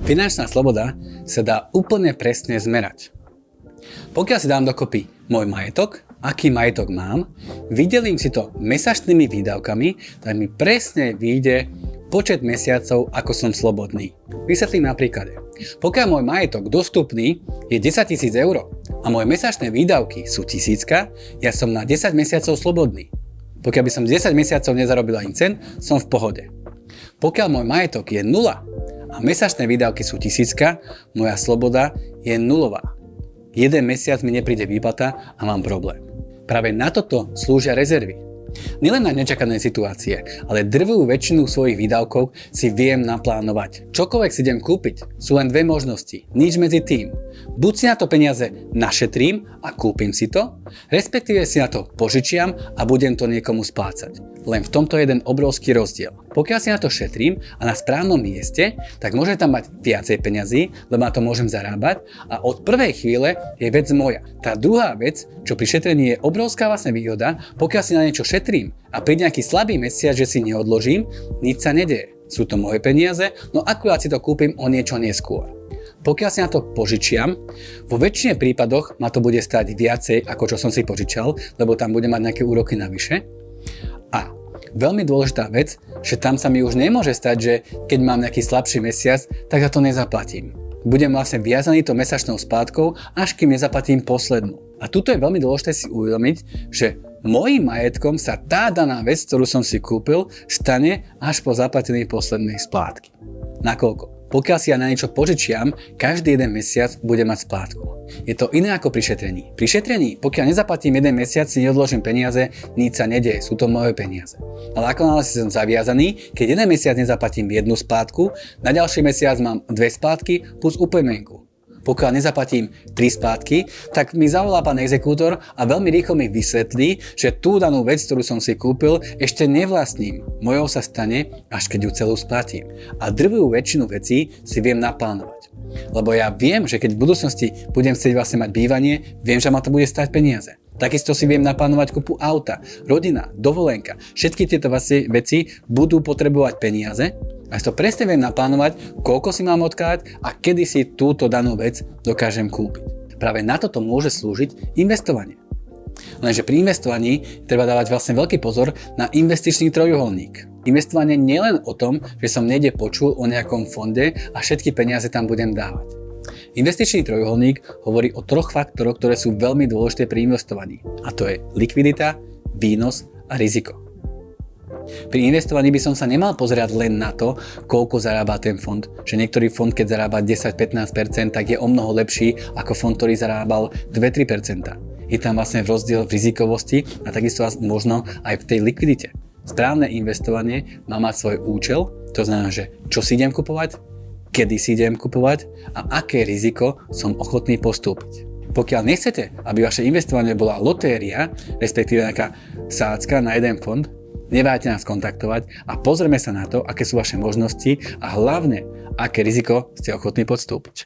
Finančná sloboda sa dá úplne presne zmerať. Pokiaľ si dám dokopy môj majetok, aký majetok mám, vydelím si to mesačnými výdavkami, tak mi presne vyjde počet mesiacov, ako som slobodný. Vysvetlím na príklade. Pokiaľ môj majetok dostupný je 10 000 eur a moje mesačné výdavky sú 1000, ja som na 10 mesiacov slobodný. Pokiaľ by som 10 mesiacov nezarobil ani cent, som v pohode. Pokiaľ môj majetok je 0 a mesačné výdavky sú 1000, moja sloboda je nulová. Jeden mesiac mi nepríde výplata a mám problém. Práve na toto slúžia rezervy. Nielen na nečakané situácie, ale drvivú väčšinu svojich výdavkov si viem naplánovať. Čokoľvek si idem kúpiť, sú len dve možnosti, nič medzi tým. Buď si na to peniaze našetrím a kúpim si to, respektíve si na to požičiam a budem to niekomu splácať. Len v tomto je jeden obrovský rozdiel. Pokiaľ si na to šetrím a na správnom mieste, tak môžem tam mať viacej peňazí, lebo na to môžem zarábať a od prvej chvíle je vec moja. Tá druhá vec, čo pri šetrení je obrovská vlastne výhoda, pokiaľ si na niečo šetrím a príde nejaký slabý mesiac, že si neodložím, nič sa nedeje. Sú to moje peniaze, no akurát si to kúpim o niečo neskôr. Pokiaľ si na to požičiam, vo väčšine prípadoch ma to bude stáť viacej, ako čo som si požičal, lebo tam budem mať nejaké úroky navyše. A veľmi dôležitá vec, že tam sa mi už nemôže stať, že keď mám nejaký slabší mesiac, tak za to nezaplatím. Budem vlastne viazaný to mesačnou splátkou, až kým nezaplatím poslednú. A tuto je veľmi dôležité si uvedomiť, že mojím majetkom sa tá daná vec, ktorú som si kúpil, stane až po zaplatení poslednej splátky. Nakoľko? Pokiaľ si ja na niečo požičiam, každý jeden mesiac bude mať splátku. Je to iné ako pri šetrení. Pri šetrení, pokiaľ nezaplatím jeden mesiac, si neodložím peniaze, nič sa nedeje, sú to moje peniaze. Ale ako náhle si som zaviazaný, keď jeden mesiac nezaplatím jednu splátku, na ďalší mesiac mám dve splátky plus upomienku. Pokiaľ nezaplatím 3 splátky, tak mi zavolá pán exekútor a veľmi rýchlo mi vysvetlí, že tú danú vec, ktorú som si kúpil, ešte nevlastním. Mojou sa stane, až keď ju celú splatím. A drvivú väčšinu vecí si viem naplánovať. Lebo ja viem, že keď v budúcnosti budem chcieť vlastne mať bývanie, viem, že ma to bude stáť peniaze. Takisto si viem naplánovať kúpu auta, rodina, dovolenka. Všetky tieto veci budú potrebovať peniaze. A to presne viem naplánovať, koľko si mám odkladať a kedy si túto danú vec dokážem kúpiť. Práve na toto môže slúžiť investovanie. Lenže pri investovaní treba dávať vlastne veľký pozor na investičný trojuholník. Investovanie nie len o tom, že som niekde počul o nejakom fonde a všetky peniaze tam budem dávať. Investičný trojuholník hovorí o 3 faktoroch, ktoré sú veľmi dôležité pri investovaní. A to je likvidita, výnos a riziko. Pri investovaní by som sa nemal pozerať len na to, koľko zarába ten fond. Že niektorý fond, keď zarába 10-15%, tak je o mnoho lepší ako fond, ktorý zarábal 2-3%. Je tam vlastne rozdiel v rizikovosti a takisto možno aj v tej likvidite. Správne investovanie má mať svoj účel, to znamená, že čo si idem kupovať, kedy si idem kupovať a aké riziko som ochotný postúpiť. Pokiaľ nechcete, aby vaše investovanie bola lotéria, respektíve nejaká sádzka na jeden fond, neváhajte nás kontaktovať a pozrieme sa na to, aké sú vaše možnosti a hlavne, aké riziko ste ochotní podstúpiť.